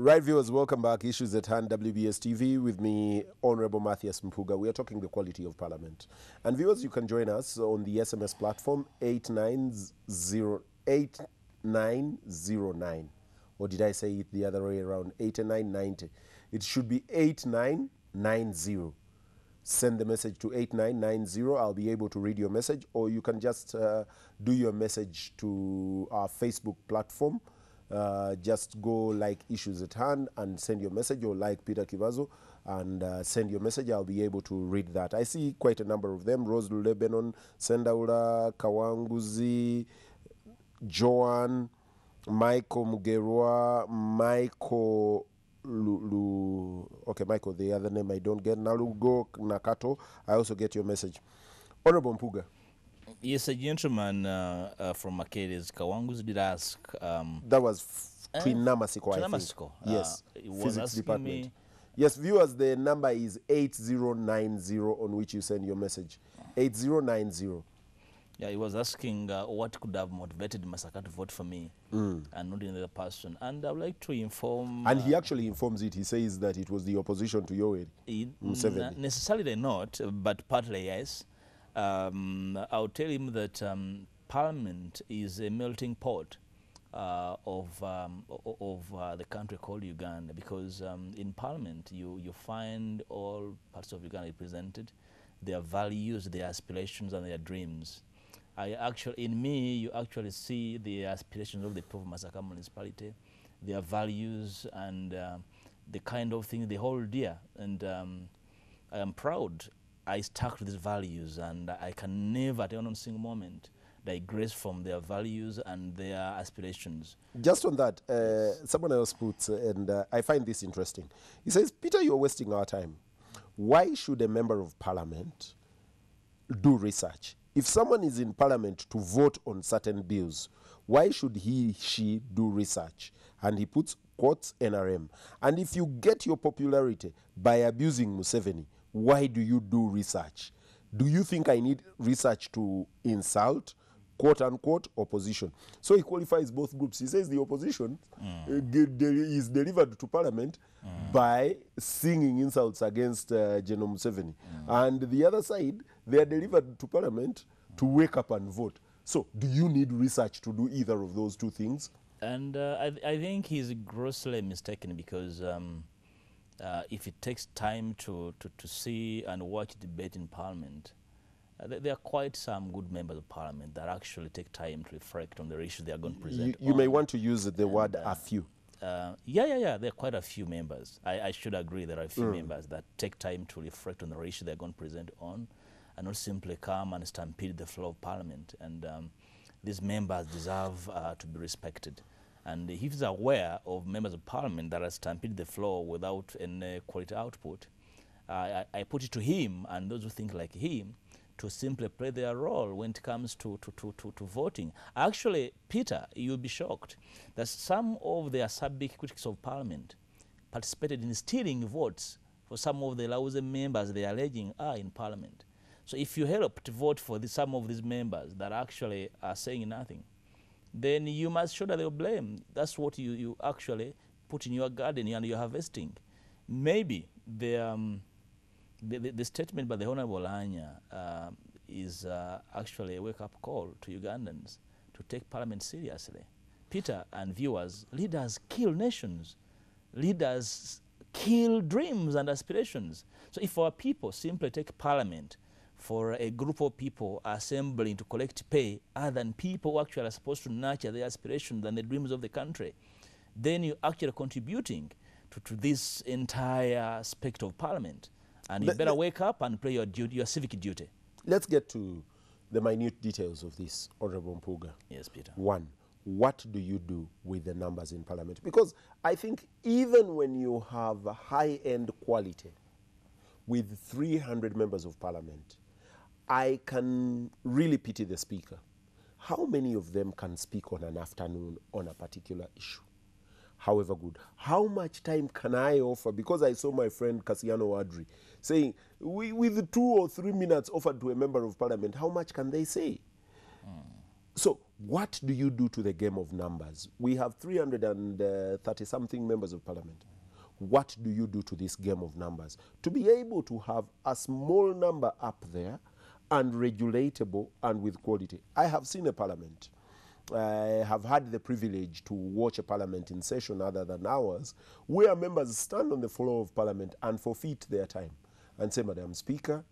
Right, viewers, welcome back. Issues at Hand, WBS TV, with me, Honorable Hon Mpuuga. We are talking the quality of Parliament. And viewers, you can join us on the SMS platform 8909. Or did I say it the other way around? 8990. It should be 8990. Send the message to 8990. I'll be able to read your message, or you can just do your message to our Facebook platform. Just go like Issues at Hand and send your message, or like Peter Kivazo and send your message. I'll be able to read that. I see quite a number of them. Rose Lebanon, Sendaula, Kawanguzi, Joan, Michael Mugerwa, Michael okay, Michael, the other name I don't get. Nalugo Nakato, I also get your message. Honorable Mpuuga. Yes, a gentleman from Makedes, Kawangus, did ask. That was Twinamasiko, I think. Yes, Physics Department. Yes, viewers, the number is 8090 on which you send your message. 8090. Yeah, he was asking what could have motivated Masaka to vote for me and not another person. And I would like to inform... And he actually informs it. He says that it was the opposition to Yoweri Museveni. Necessarily not, but partly yes. I'll tell him that Parliament is a melting pot of the country called Uganda, because in Parliament you find all parts of Uganda represented, their values, their aspirations, and their dreams. In me, you actually see the aspirations of the people of Masaka municipality, their values, and the kind of thing they hold dear. And I am proud I stuck to these values, and I can never, at one single moment, digress from their values and their aspirations. Just on that, someone else puts, and I find this interesting. He says, Peter, you're wasting our time. Why should a member of Parliament do research? If someone is in Parliament to vote on certain bills, why should she do research? And he puts quotes NRM. And if you get your popularity by abusing Museveni, why do you do research? Do you think I need research to insult, quote-unquote, opposition? So he qualifies both groups. He says the opposition is delivered to Parliament by singing insults against General Museveni. And the other side, they are delivered to Parliament to wake up and vote. So do you need research to do either of those two things? And I think he's grossly mistaken, because if it takes time to see and watch debate in Parliament, there are quite some good members of Parliament that actually take time to reflect on the issues they are going to present. You may want to use the word a few. Yeah. There are quite a few members. I should agree there are a few members that take time to reflect on the issue they're going to present on, and not simply come and stampede the floor of Parliament. And these members deserve to be respected. And if he's aware of members of Parliament that are stampeded the floor without any quality output, I put it to him and those who think like him to simply play their role when it comes to voting. Actually, Peter, you'll be shocked that some of the Asabic critics of Parliament participated in stealing votes for some of the lousy members they are alleging are in Parliament. So if you help to vote for some of these members that actually are saying nothing, then you must shoulder the blame. That's what you actually put in your garden and you're harvesting. Maybe the statement by the Honorable Anya is actually a wake-up call to Ugandans to take Parliament seriously. Peter and viewers, leaders kill nations. Leaders kill dreams and aspirations. So if our people simply take Parliament for a group of people assembling to collect pay, other than people who actually are supposed to nurture the aspirations and the dreams of the country, then you're actually contributing to this entire spectre of Parliament. And you better wake up and play your civic duty. Let's get to the minute details of this, Honorable Mpuuga. Yes, Peter. One, what do you do with the numbers in Parliament? Because I think even when you have a high-end quality with 300 members of Parliament, I can really pity the Speaker. How many of them can speak on an afternoon on a particular issue? However good. How much time can I offer? Because I saw my friend Cassiano Wadri saying, with 2 or 3 minutes offered to a member of Parliament, how much can they say? So what do you do to the game of numbers? We have 330-something members of parliament. What do you do to this game of numbers? To be able to have a small number up there and regulatable and with quality. I have seen a parliament. I have had the privilege to watch a parliament in session other than ours, where members stand on the floor of parliament and forfeit their time and say, Madam Speaker,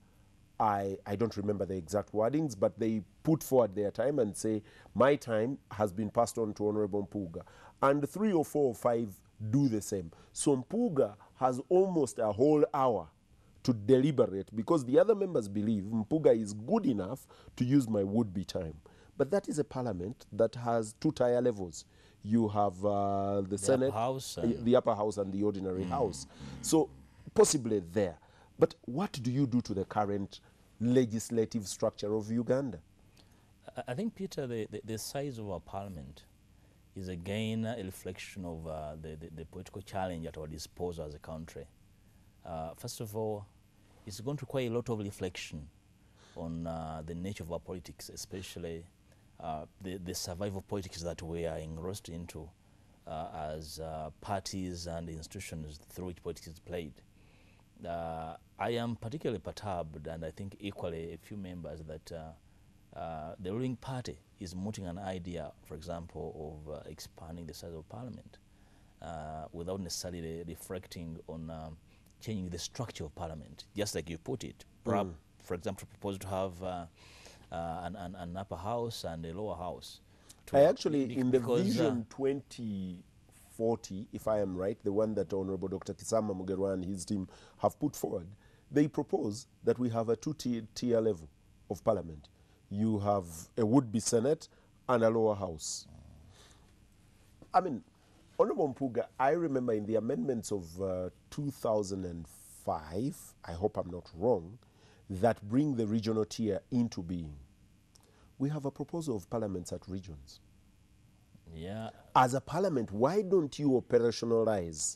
I don't remember the exact wordings, but they put forward their time and say, my time has been passed on to Honorable Mpuuga. And 3 or 4 or 5 do the same. So Mpuuga has almost a whole hour to deliberate because the other members believe Mpuuga is good enough to use my would-be time. But that is a parliament that has 2 tier levels. You have the Senate, the upper house and the ordinary house. So possibly there. But what do you do to the current legislative structure of Uganda? I think, Peter, the size of our parliament is again a reflection of the political challenge at our disposal as a country. First of all, it's going to require a lot of reflection on the nature of our politics, especially the survival politics that we are engrossed into as parties and institutions through which politics is played. I am particularly perturbed, and I think equally a few members, that the ruling party is mooting an idea, for example, of expanding the size of parliament without necessarily reflecting on changing the structure of parliament, just like you put it. Perhaps, for example, propose to have an upper house and a lower house. I actually, in the Vision 2040, if I am right, the one that Honorable Dr. Kisama Mugerwa and his team have put forward, they propose that we have a 2-tier level of parliament. You have a would-be Senate and a lower house. I mean, Honorable Mpuuga, I remember in the amendments of 2005, I hope I'm not wrong, that bring the regional tier into being. We have a proposal of parliaments at regions. Yeah. As a parliament, why don't you operationalize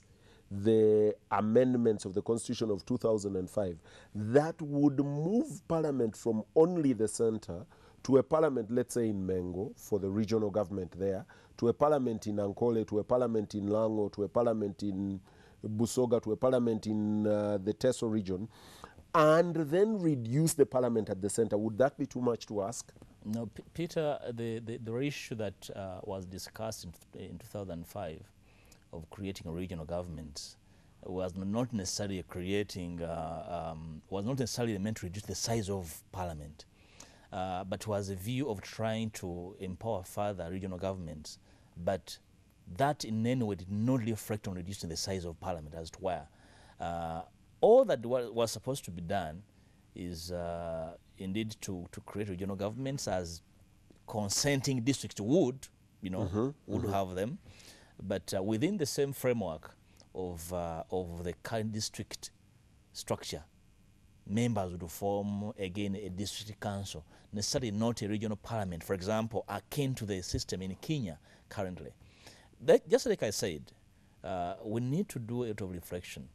the amendments of the Constitution of 2005 that would move parliament from only the center to a parliament, let's say in Mengo, for the regional government there, to a parliament in Ankole, to a parliament in Lango, to a parliament in Busoga, to a parliament in the Teso region, and then reduce the parliament at the center? Would that be too much to ask? No, Peter, the issue that was discussed in 2005 of creating regional governments was not necessarily creating, was not necessarily meant to reduce the size of parliament, but was a view of trying to empower further regional governments. But that in any way did not reflect on reducing the size of parliament, as it were. All that was supposed to be done is indeed to create regional governments as consenting districts would, have them, but within the same framework of the current district structure. Members would form again a district council, necessarily not a regional parliament, for example, akin to the system in Kenya currently. Just like I said, we need to do a lot of reflection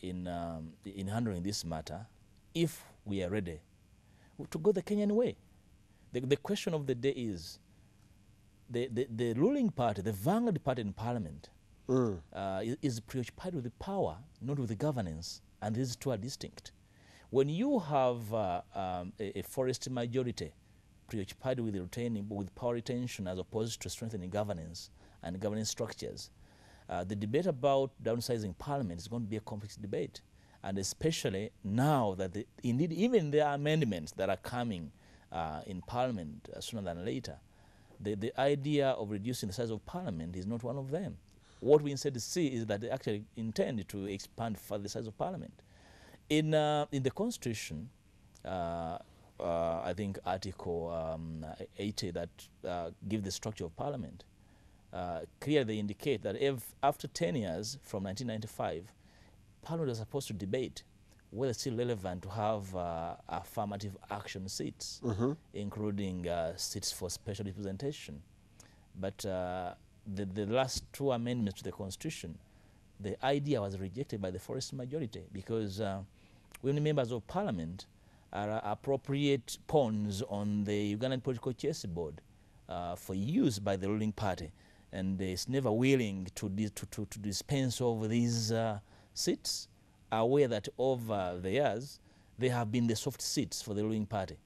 in handling this matter if we are ready to go the Kenyan way. The question of the day is the ruling party, the vanguard party in parliament, is preoccupied with the power, not with the governance, and these two are distinct. When you have a forest majority preoccupied with power retention as opposed to strengthening governance and governance structures, the debate about downsizing parliament is going to be a complex debate. And especially now that indeed even there are amendments that are coming in parliament sooner than later, the idea of reducing the size of parliament is not one of them. What we instead see is that they actually intend to expand further the size of parliament. In the Constitution, I think Article 80 that gives the structure of parliament, clearly they indicate that if after 10 years from 1995, Parliament is supposed to debate whether it's still relevant to have affirmative action seats, including seats for special representation. But the last 2 amendments to the Constitution, the idea was rejected by the forest majority because when members of Parliament are appropriate pawns on the Ugandan political chessboard for use by the ruling party, and it's never willing to dispense of these seats, aware that over the years they have been the soft seats for the ruling party.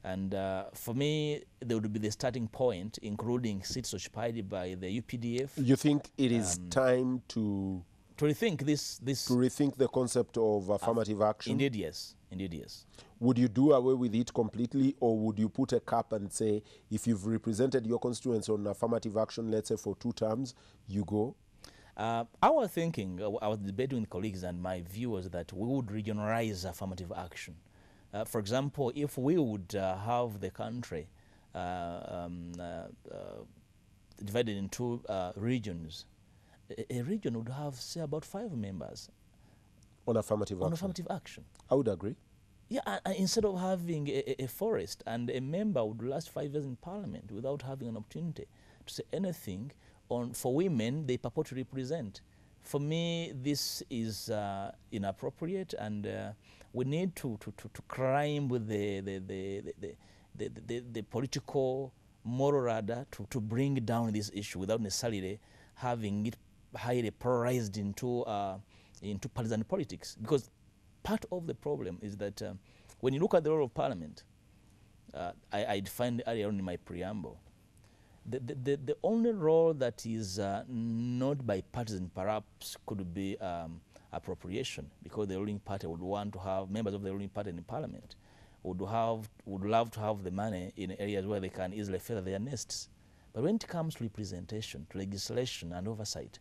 And for me, they would be the starting point, including seats occupied by the UPDF. You think it is time to rethink to rethink the concept of affirmative action? Indeed, yes. Indeed, yes. Would you do away with it completely, or would you put a cap and say, if you've represented your constituents on affirmative action, let's say for 2 terms, you go? Our thinking, I was debating with colleagues, and my view was that we would regionalize affirmative action. For example, if we would have the country divided into regions, a region would have, say, about 5 members. On affirmative action? On affirmative action. I would agree. Yeah, instead of having a forest, and a member would last 5 years in Parliament without having an opportunity to say anything on for women they purport to represent. For me, this is inappropriate, and we need to climb with the political moral ladder to bring down this issue without necessarily having it highly polarized into partisan politics. Because part of the problem is that when you look at the role of Parliament, I defined earlier on in my preamble, the only role that is not bipartisan perhaps could be appropriation, because the ruling party would want to have members of the ruling party in Parliament would love to have the money in areas where they can easily feather their nests. But when it comes to representation, to legislation and oversight,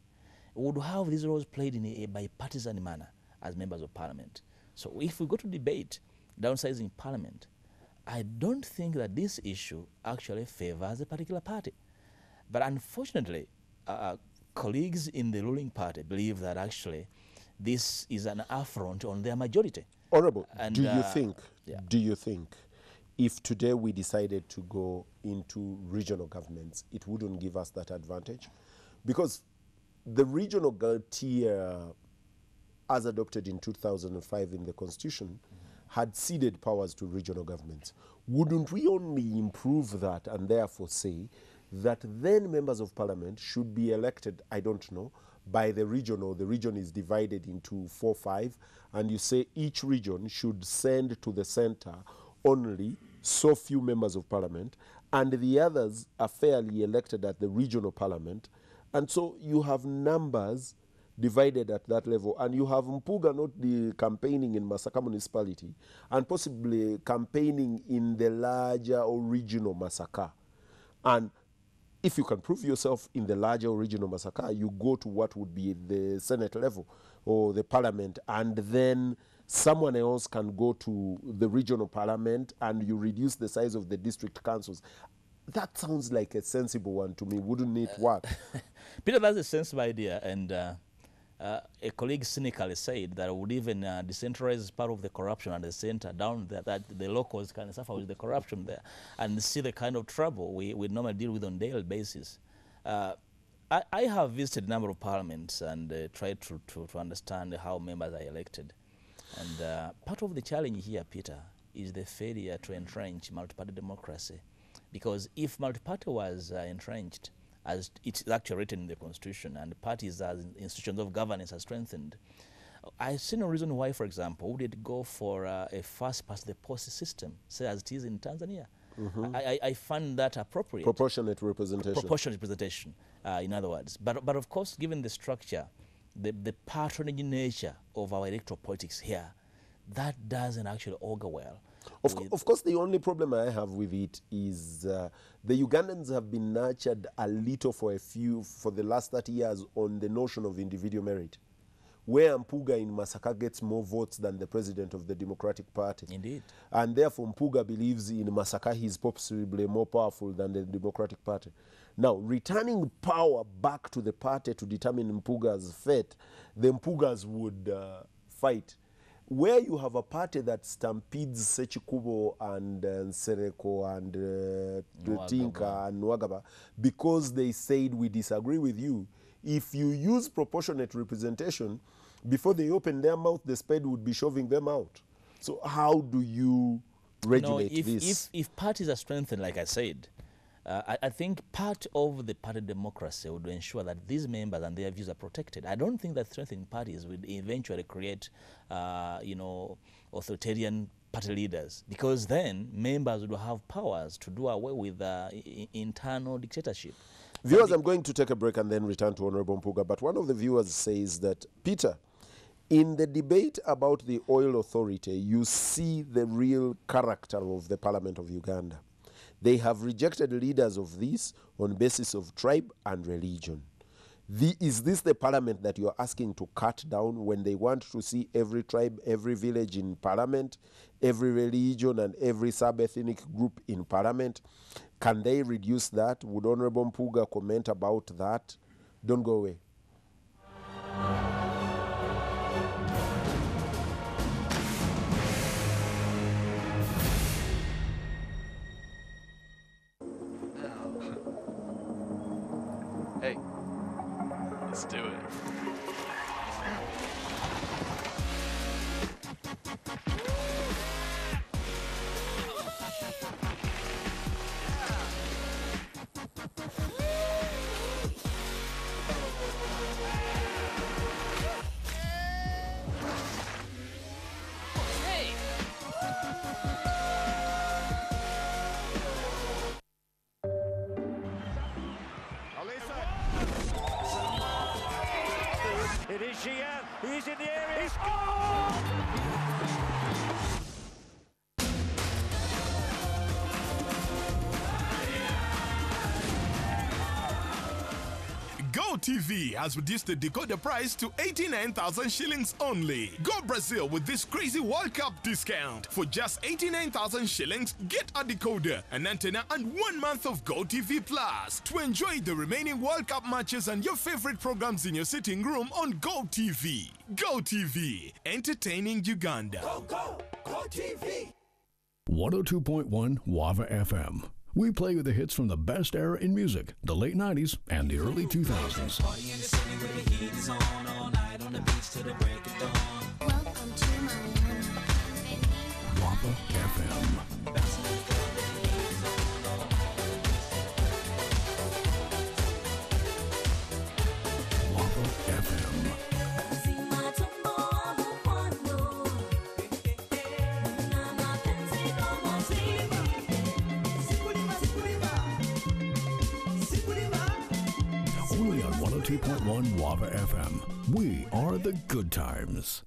we would have these roles played in a bipartisan manner as members of Parliament. So if we go to debate downsizing Parliament, I don't think that this issue actually favors a particular party. But unfortunately, colleagues in the ruling party believe that actually this is an affront on their majority. Honourable, And, do you think if today we decided to go into regional governments, it wouldn't give us that advantage? Because the regional tier, as adopted in 2005 in the Constitution, had ceded powers to regional governments. Wouldn't we only improve that and therefore say that then members of Parliament should be elected, I don't know, by the region, or the region is divided into 4, 5, and you say each region should send to the center only so few members of Parliament, and the others are fairly elected at the regional Parliament, and so you have numbers divided at that level, and you have Mpuuga not the campaigning in Masaka municipality and possibly campaigning in the larger or regional Masaka. And if you can prove yourself in the larger or regional Masaka, you go to what would be the Senate level or the Parliament, and then someone else can go to the regional Parliament, and you reduce the size of the district councils. That sounds like a sensible one to me. Wouldn't it work? Peter, that's a sensible idea, and a colleague cynically said that would even decentralize part of the corruption at the center down there, that the locals can suffer with the corruption there and see the kind of trouble we normally deal with on a daily basis. I have visited a number of parliaments and tried to understand how members are elected. And part of the challenge here, Peter, is the failure to entrench multi-party democracy. Because if multi-party was entrenched, as it's actually written in the Constitution, and parties as institutions of governance are strengthened, I see no reason why, for example, would it go for a first-past-the-post system, say as it is in Tanzania. I find that appropriate. Proportionate representation. Proportionate representation, in other words. But of course, given the structure, the patronage nature of our electoral politics here, that doesn't actually augur well. Of course, the only problem I have with it is the Ugandans have been nurtured a little for the last 30 years on the notion of individual merit, where Mpuuga in Masaka gets more votes than the president of the Democratic Party. Indeed. And therefore Mpuuga believes in Masaka he is possibly more powerful than the Democratic Party. Now, returning power back to the party to determine Mpuuga's fate, the Mpuugas would fight. Where you have a party that stampedes Sechikubo and Nsereko and Tinka and Nwagaba because they said we disagree with you, if you use proportionate representation, before they open their mouth, the spade would be shoving them out. So how do you regulate this? If parties are strengthened, like I said, I think part of the party democracy would ensure that these members and their views are protected. I don't think that strengthening parties would eventually create, authoritarian party leaders, because then members would have powers to do away with internal dictatorship. Viewers, I'm going to take a break and then return to Honorable Mpuuga, but one of the viewers says that, Peter, in the debate about the oil authority, you see the real character of the Parliament of Uganda. They have rejected leaders of this on basis of tribe and religion. Is this the parliament that you're asking to cut down when they want to see every tribe, every village in parliament, every religion and every sub-ethnic group in parliament? Can they reduce that? Would Honorable Mpuuga comment about that? Don't go away. Hey, let's do it. It is Gian. He's in the area. He scored! GoTV has reduced the decoder price to 89,000 shillings only. Go Brazil with this crazy World Cup discount. For just 89,000 shillings, get a decoder, an antenna, and 1 month of GoTV Plus to enjoy the remaining World Cup matches and your favorite programs in your sitting room on GoTV. GoTV, entertaining Uganda. GoTV! 102.1 Wava FM. We play you the hits from the best era in music, the late 90s and the early 2000s. Welcome to Miami. Wava FM. Wava FM. Only on 102.1 Wava FM. We are the good times.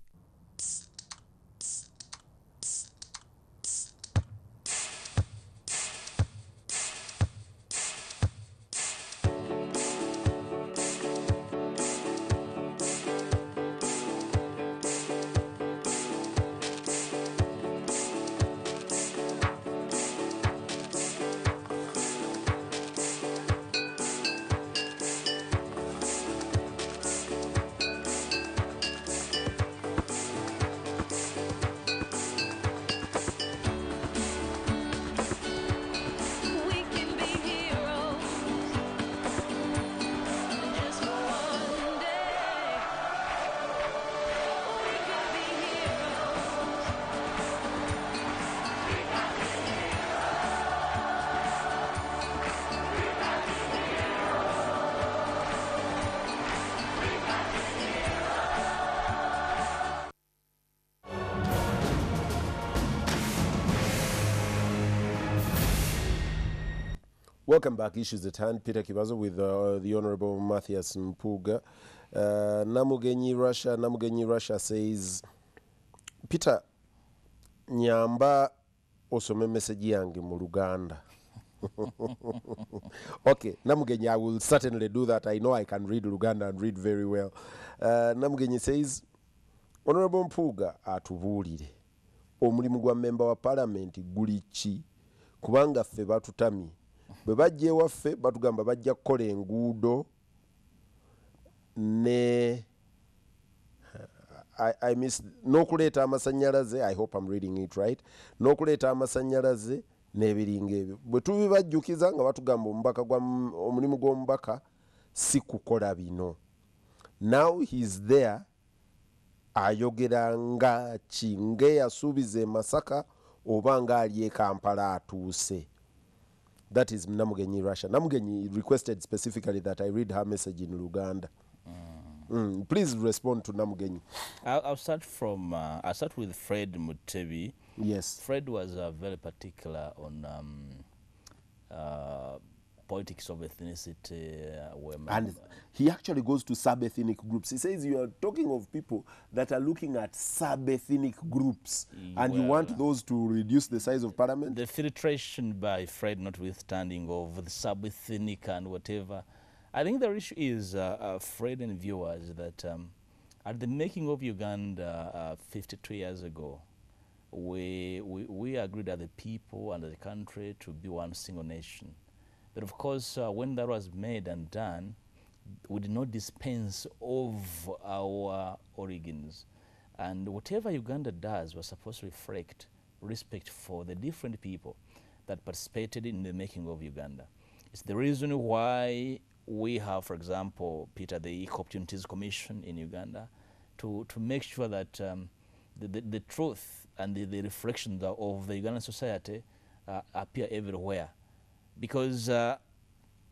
Welcome back. Issues at hand. Peter Kibazo with the Honorable Matthias Mpuuga. Namugenyi Russia says, Peter, nyamba osome message yange mu Luganda. Okay, Namugenyi, I will certainly do that. I know I can read Luganda and read very well. Namugenyi says, Honorable Mpuuga atubuulire omulimu gwa member wa parliament guli ki kubanga ffe batutami bwe bajja ewaffe batugamba bajja kukola enguudo ne I miss n'okuleeta amasanyalaze. I hope I'm reading it right. N'okuleeta amasanyalaze n'ebiringa ebyo bwe tubibajjukiza nga batugamba omulimu gw'omubaka si kukola bino. Now he's there ayogera nga ki ng'eyasuubiza e Masaka oba ng'ali e Kampala atuuse. That is Namugenyi Russia. Namugenyi requested specifically that I read her message in Luganda. Please respond to Namugenyi. I'll start from, I'll start with Fred Mutebi. Yes. Fred was very particular on politics of ethnicity. And he actually goes to sub-ethnic groups. He says you are talking of people that are looking at sub-ethnic groups, and you want those to reduce the size of parliament? The filtration by Fred notwithstanding of the sub-ethnic and whatever, I think the issue is, Fred and viewers, that at the making of Uganda 52 years ago, we agreed as the people and as the country to be one single nation. But of course, when that was made and done, we did not dispense of our origins. And whatever Uganda does was supposed to reflect respect for the different people that participated in the making of Uganda. It's the reason why we have, for example, Peter, the Equal Opportunities Commission in Uganda, to make sure that the truth and the reflections of the Ugandan society appear everywhere. Because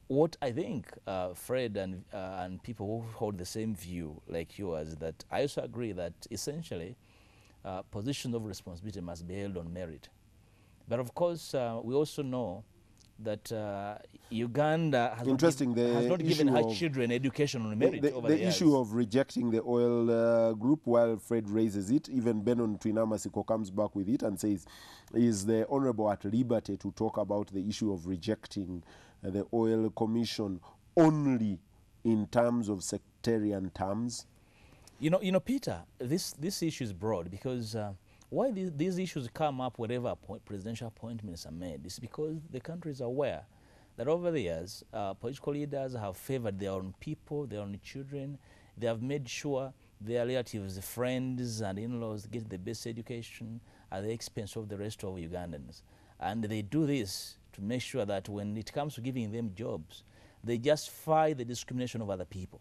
what I think Fred and people who hold the same view like yours, that I also agree that essentially positions of responsibility must be held on merit. But of course, we also know that Uganda has not given her children education on merit over the years. The issue of rejecting the oil group, while Fred raises it, even Benon Twinamasiko comes back with it and says, is the Honourable at liberty to talk about the issue of rejecting the oil commission only in terms of sectarian terms? You know, Peter, this issue is broad because why these issues come up wherever presidential appointments are made is because the country is aware that over the years, political leaders have favored their own people, their own children. They have made sure their relatives, friends, and in-laws get the best education at the expense of the rest of Ugandans. And they do this to make sure that when it comes to giving them jobs, they justify the discrimination of other people.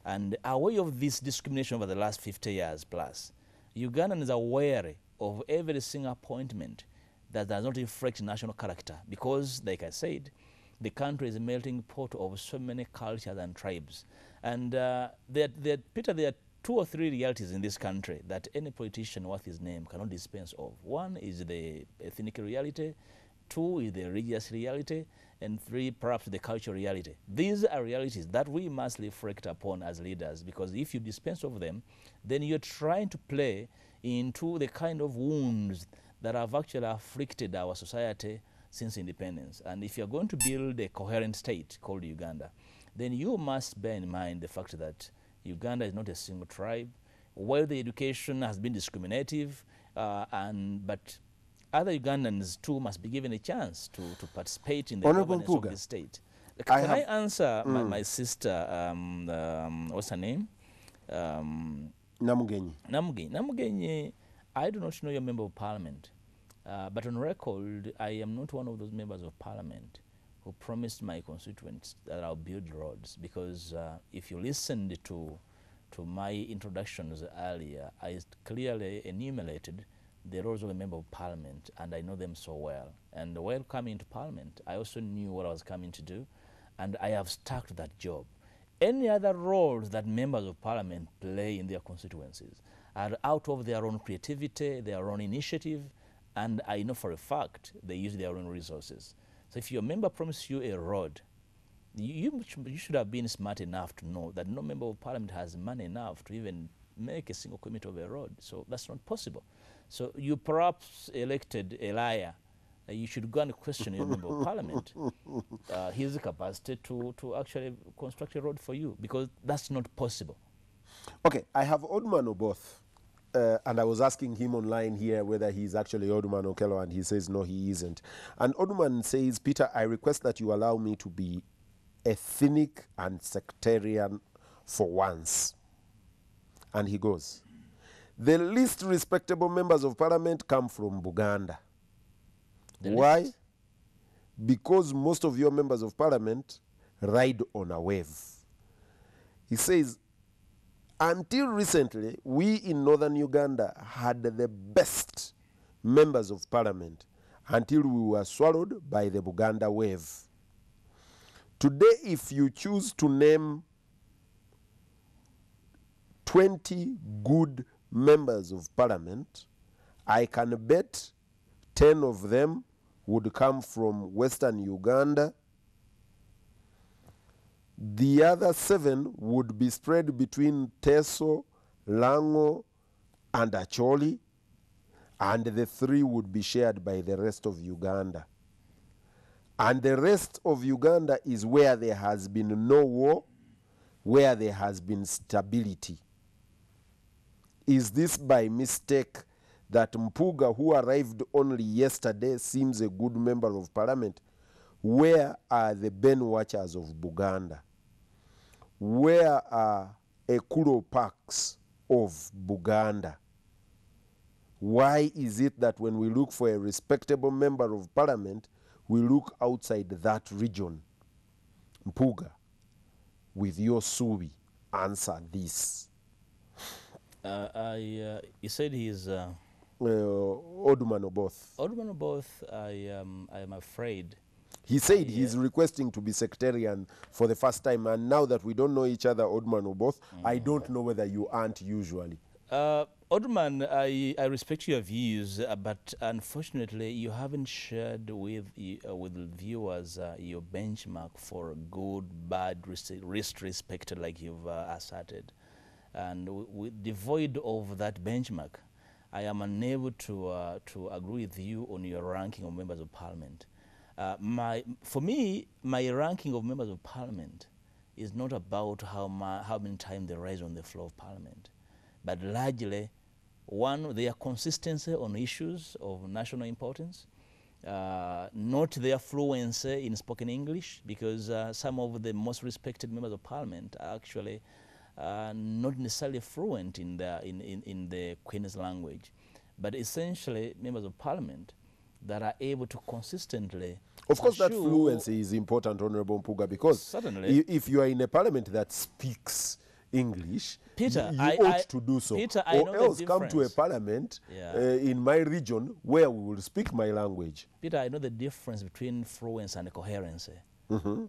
And aware of this discrimination over the last 50 years plus, Ugandans are wary of every single appointment that does not reflect national character because, like I said, the country is a melting pot of so many cultures and tribes. And Peter, there are 2 or 3 realities in this country that any politician worth his name cannot dispense of. 1 is the ethnic reality, 2 is the religious reality, and 3 perhaps the cultural reality. These are realities that we must reflect upon as leaders, because if you dispense of them, then you're trying to play into the kind of wounds that have actually afflicted our society since independence. And if you're going to build a coherent state called Uganda, then you must bear in mind the fact that Uganda is not a single tribe, where the education has been discriminative, but other Ugandans too must be given a chance to participate in the governance of the state. Can I answer my sister, what's her name? Namugenyi. Namugenyi, I do not know your member of parliament, but on record, I am not one of those members of parliament who promised my constituents that I'll build roads, because if you listened to my introductions earlier, I clearly enumerated the roles of a member of parliament, and I know them so well. And while coming to parliament, I also knew what I was coming to do, and I have stuck to that job. Any other roles that members of parliament play in their constituencies are out of their own creativity, their own initiative, and I know for a fact they use their own resources. So if your member promises you a road, you should have been smart enough to know that no member of parliament has money enough to even make a single kilometer of a road. So that's not possible. So you perhaps elected a liar. You should go and question your member of parliament, his capacity to actually construct a road for you, because that's not possible. Okay, I have Odman Oboth, and I was asking him online here whether he's actually Odman Okello, and he says no, he isn't. And Odman says, Peter, I request that you allow me to be ethnic and sectarian for once. And he goes, the least respectable members of parliament come from Buganda. Why? Because most of your members of parliament ride on a wave. He says, until recently, we in northern Uganda had the best members of parliament until we were swallowed by the Buganda wave. Today, if you choose to name 20 good members of parliament, I can bet 10 of them would come from Western Uganda. The other 7 would be spread between Teso, Lango, and Acholi, and the 3 would be shared by the rest of Uganda. And the rest of Uganda is where there has been no war, where there has been stability. Is this by mistake that Mpuuga, who arrived only yesterday, seems a good member of parliament? Where are the Ben Watchers of Buganda? Where are Ekuro Parks of Buganda? Why is it that when we look for a respectable member of parliament, we look outside that region? Mpuuga, with your Subi, answer this. You said he's Oduman Oboth. Oduman Oboth. I am afraid. He said he's requesting to be sectarian for the first time, and now that we don't know each other, Oduman Oboth, I don't know whether you aren't usually. Oduman, I respect your views, but unfortunately, you haven't shared with viewers your benchmark for good, bad, respected, like you've asserted. And devoid of that benchmark, I am unable to agree with you on your ranking of members of parliament. For me, my ranking of members of parliament is not about how many times they rise on the floor of parliament, but largely, one, their consistency on issues of national importance, not their fluency in spoken English, because some of the most respected members of parliament are actually not necessarily fluent in the Queen's language, but essentially members of parliament that are able to consistently. Of course, that fluency is important, Honorable Mpuuga, because certainly, if you are in a parliament that speaks English, Peter, you ought to do so. Peter, or else come to a parliament in my region where we will speak my language. Peter, I know the difference between fluency and coherency.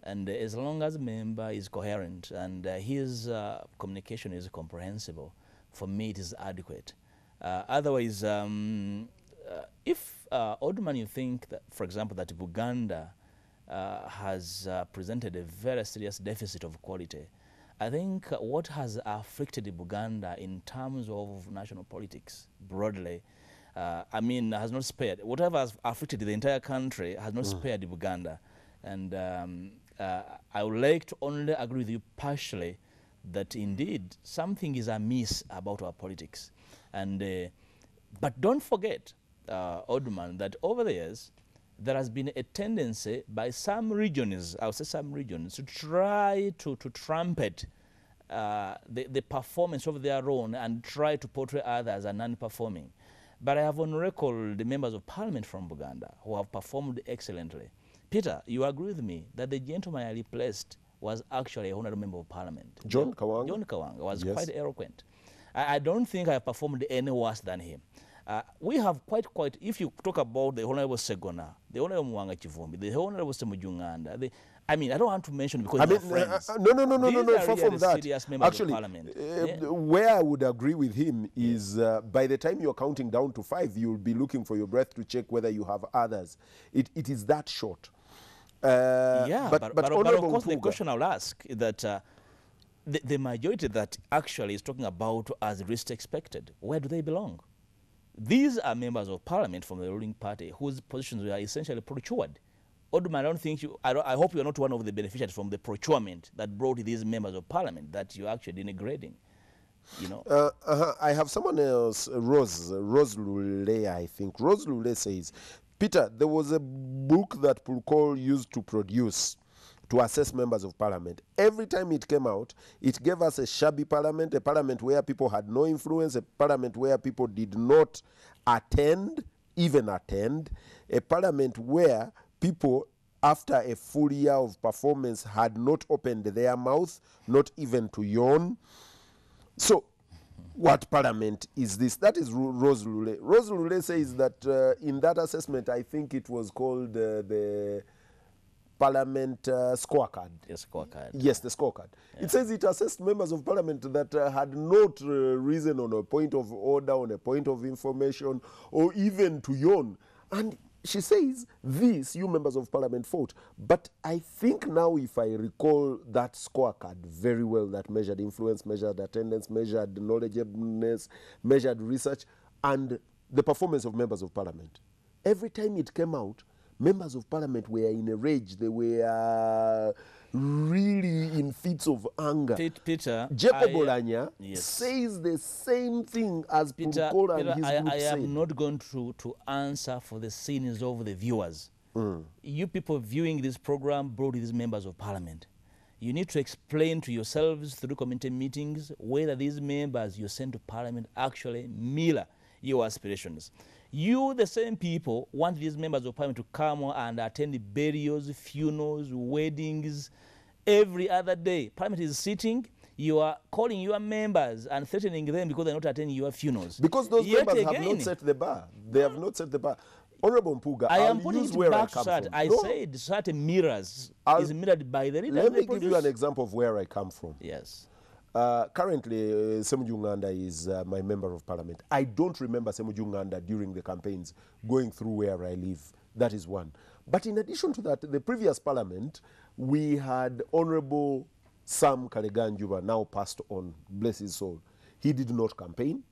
And as long as a member is coherent and his communication is comprehensible, for me it is adequate. Otherwise, if Oduman, you think that, for example, that Buganda has presented a very serious deficit of quality, I think what has afflicted Buganda in terms of national politics broadly, has not spared. Whatever has afflicted the entire country has not spared Buganda. And I would like to only agree with you partially that indeed something is amiss about our politics. And but don't forget, Oduman, that over the years there has been a tendency by some regions, I would say some regions, to try to trumpet the performance of their own and try to portray others as non-performing. But I have on record the members of parliament from Buganda who have performed excellently. Peter, you agree with me that the gentleman I replaced was actually a honorable member of parliament. John Kawanga? John Kawanga was quite eloquent. I don't think I have performed any worse than him. We have quite, if you talk about the Honorable Segona, the Honorable Mwanga Chivumbi, the Honorable Semujunganda, I don't want to mention because they're friends. No, far from that. Actually, where I would agree with him is by the time you're counting down to 5, you'll be looking for your breath to check whether you have others. It is that short. But of course, the question I'll ask is that the majority that actually is talking about as least expected, where do they belong? These are members of parliament from the ruling party whose positions were essentially procured. Oduman, I don't think I hope you're not one of the beneficiaries from the procurement that brought these members of parliament that you're actually denigrating. I have someone else, Rose Lule, I think. Rose Lule says, Peter, there was a book that Pulkol used to produce to assess members of parliament. Every time it came out, it gave us a shabby parliament, a parliament where people had no influence, a parliament where people did not even attend, a parliament where people, after a full year of performance, had not opened their mouth, not even to yawn. So, what parliament is this? That is Rose Lule. Rose Lule says that in that assessment, I think it was called the Parliament scorecard. Yes, scorecard. Yes, the scorecard. It says it assessed members of parliament that had not risen on a point of order, on a point of information, or even to yawn. And she says this, you members of parliament fought. But I think now, if I recall that scorecard very well, that measured influence, measured attendance, measured knowledgeableness, measured research, and the performance of members of parliament, every time it came out, members of parliament were in a rage. They were really in fits of anger. Peter, Jacob Olanya yes. says the same thing as Peter, Pumkola and his I group said. am not going to answer for the sins of the viewers. You people viewing this program brought these members of parliament. You need to explain to yourselves through committee meetings whether these members you send to parliament actually mirror your aspirations. You, the same people, want these members of parliament to come and attend burials, funerals, weddings, every other day. Parliament is sitting, you are calling your members and threatening them because they're not attending your funerals. Because those Yet members have again, not set the bar. They have not set the bar. Honorable Mpuuga, I am I'll putting use it where back I come to that. from. I No, said certain mirrors is mirrored by the leaders. let they me give you produce. an example of where I come from. Yes. Currently, Semuju Nganda is my member of parliament. I don't remember Semuju Nganda during the campaigns going through where I live. That is one. But in addition to that, the previous parliament, we had Honorable Sam Kaleganjuba, now passed on, bless his soul. He did not campaign.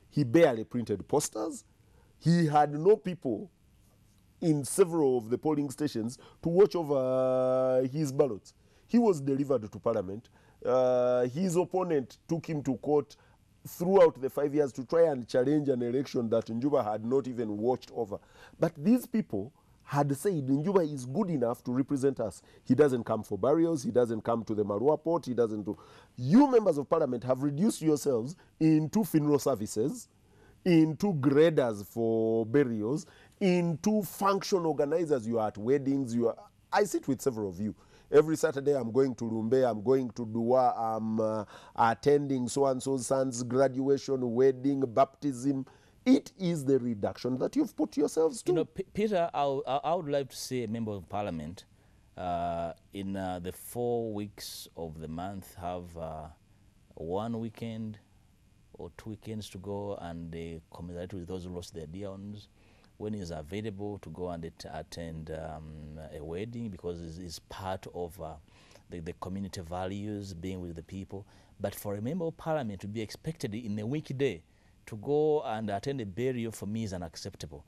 He barely printed posters. He had no people in several of the polling stations to watch over his ballots. He was delivered to parliament. His opponent took him to court throughout the 5 years to try and challenge an election that Njuba had not even watched over. But these people had said Njuba is good enough to represent us. He doesn't come for burials. He doesn't come to the Marua port. He doesn't do. You members of parliament have reduced yourselves into funeral services, into graders for burials, into function organizers. You are at weddings. I sit with several of you. Every Saturday I'm going to Lumbe, I'm going to Dua, I'm attending so-and-so's son's graduation, wedding, baptism. It is the reduction that you've put yourselves to. You know, Peter, I would like to see a member of parliament in the 4 weeks of the month have 1 weekend or 2 weekends to go and they commemorate with those who lost their dear ones. When he's available to go and attend a wedding because it's part of the community values, being with the people. But for a member of parliament to be expected in a weekday to go and attend a burial for me is unacceptable.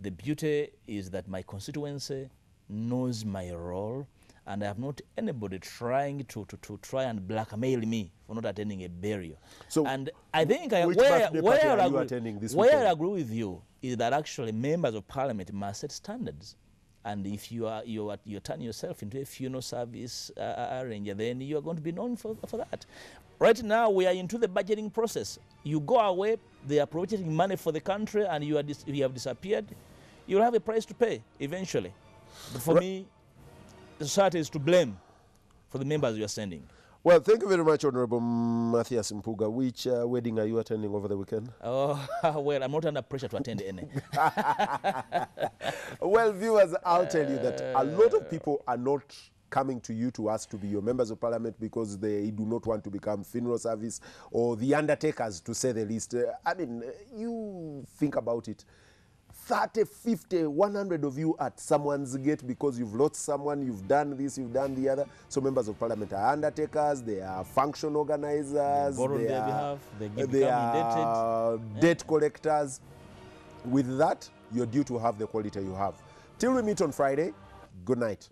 The beauty is that my constituency knows my role and I have not anybody trying to try and blackmail me for not attending a burial. So and I think which birthday party are you attending this where weekend? I agree with you is that actually members of parliament must set standards. And if you turn yourself into a funeral service arranger, then you are going to be known for that. Right now, we are into the budgeting process. You go away, they are appropriating money for the country, and you have disappeared. You'll have a price to pay eventually. But for me, the society is to blame for the members you are sending. Well, thank you very much, Honorable Matthias Mpuuga. Which wedding are you attending over the weekend? Oh, well, I'm not under pressure to attend any. Well, viewers, I'll tell you that a lot of people are not coming to you to ask to be your members of parliament because they do not want to become funeral service or the undertakers, to say the least. I mean, you think about it. 30, 50, 100 of you at someone's gate because you've lost someone, you've done this, you've done the other. So members of parliament are undertakers, they are function organizers, Borrow on they their are, behalf, they become they are indebted. debt collectors. With that, you're due to have the quality you have. Till we meet on Friday, good night.